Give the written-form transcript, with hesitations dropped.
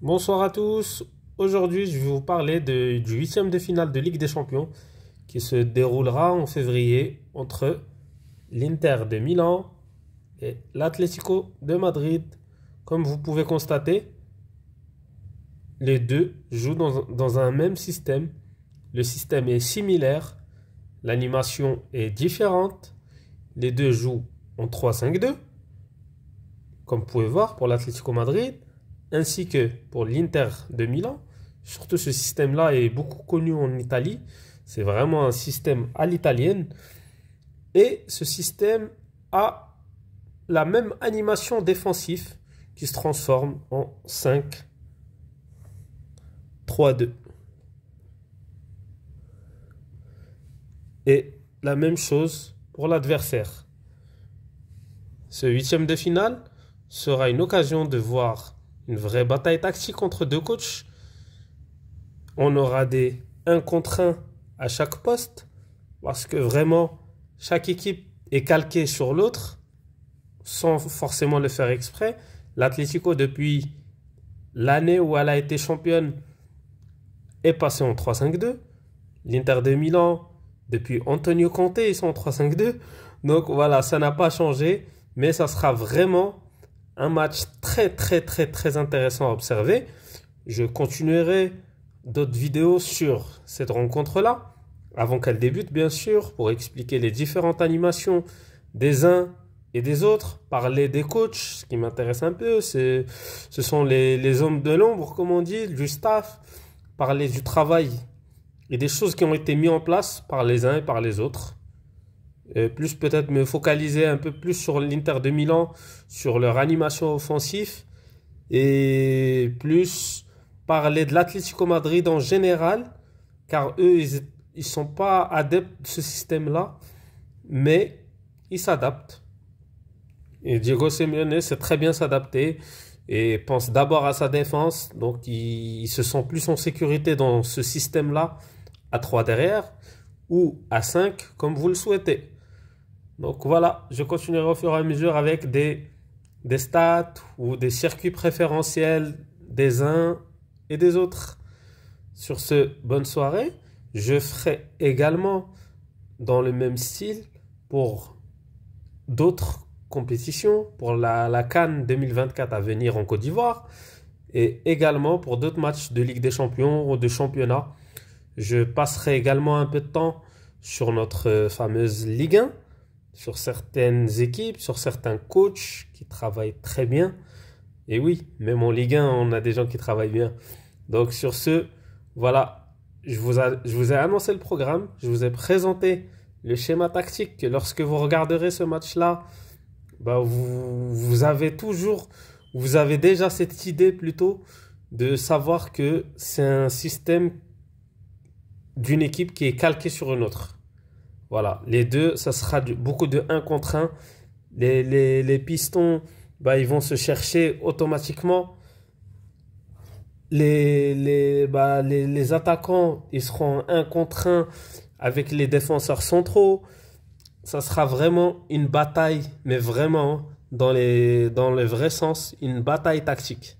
Bonsoir à tous. Aujourd'hui, je vais vous parler du huitième de finale de Ligue des Champions qui se déroulera en février entre l'Inter de Milan et l'Atlético de Madrid. Comme vous pouvez constater, les deux jouent dans un même système. Le système est similaire, l'animation est différente. Les deux jouent en 3-5-2, comme vous pouvez voir pour l'Atlético Madrid, ainsi que pour l'Inter de Milan. Surtout ce système-là est beaucoup connu en Italie. C'est vraiment un système à l'italienne. Et ce système a la même animation défensive qui se transforme en 5-3-2. Et la même chose pour l'adversaire. Ce huitième de finale sera une occasion de voir une vraie bataille tactique entre deux coachs. On aura des 1 contre 1 à chaque poste parce que vraiment chaque équipe est calquée sur l'autre sans forcément le faire exprès. L'Atlético, depuis l'année où elle a été championne, est passé en 3-5-2. L'Inter de Milan, depuis Antonio Conte, ils sont en 3-5-2. Donc voilà, ça n'a pas changé, mais ça sera vraiment un match très intéressant à observer. Je continuerai d'autres vidéos sur cette rencontre-là, avant qu'elle débute bien sûr, pour expliquer les différentes animations des uns et des autres, parler des coachs. Ce qui m'intéresse un peu, ce sont les hommes de l'ombre, comme on dit, du staff, parler du travail et des choses qui ont été mises en place par les uns et par les autres. Plus peut-être me focaliser un peu plus sur l'Inter de Milan, sur leur animation offensive, et plus parler de l'Atlético Madrid en général, car eux, ils sont pas adeptes de ce système-là, mais ils s'adaptent. Et Diego Simeone sait très bien s'adapter et pense d'abord à sa défense, donc il se sent plus en sécurité dans ce système-là, à 3 derrière, ou à 5, comme vous le souhaitez. Donc voilà, je continuerai au fur et à mesure avec des stats ou des circuits préférentiels des uns et des autres. Sur ce, bonne soirée. Je ferai également dans le même style pour d'autres compétitions, pour la CAN 2024 à venir en Côte d'Ivoire et également pour d'autres matchs de Ligue des Champions ou de championnat. Je passerai également un peu de temps sur notre fameuse Ligue 1, sur certaines équipes, sur certains coachs qui travaillent très bien. Et oui, même en Ligue 1, on a des gens qui travaillent bien. Donc sur ce, voilà, je vous ai annoncé le programme, je vous ai présenté le schéma tactique que lorsque vous regarderez ce match-là, bah vous avez déjà cette idée plutôt de savoir que c'est un système d'une équipe qui est calquée sur une autre. Voilà, les deux, ça sera beaucoup de 1 contre 1. Les pistons, bah, ils vont se chercher automatiquement. Les attaquants, ils seront 1 contre 1 avec les défenseurs centraux. Ça sera vraiment une bataille, mais vraiment, dans le vrai sens, une bataille tactique.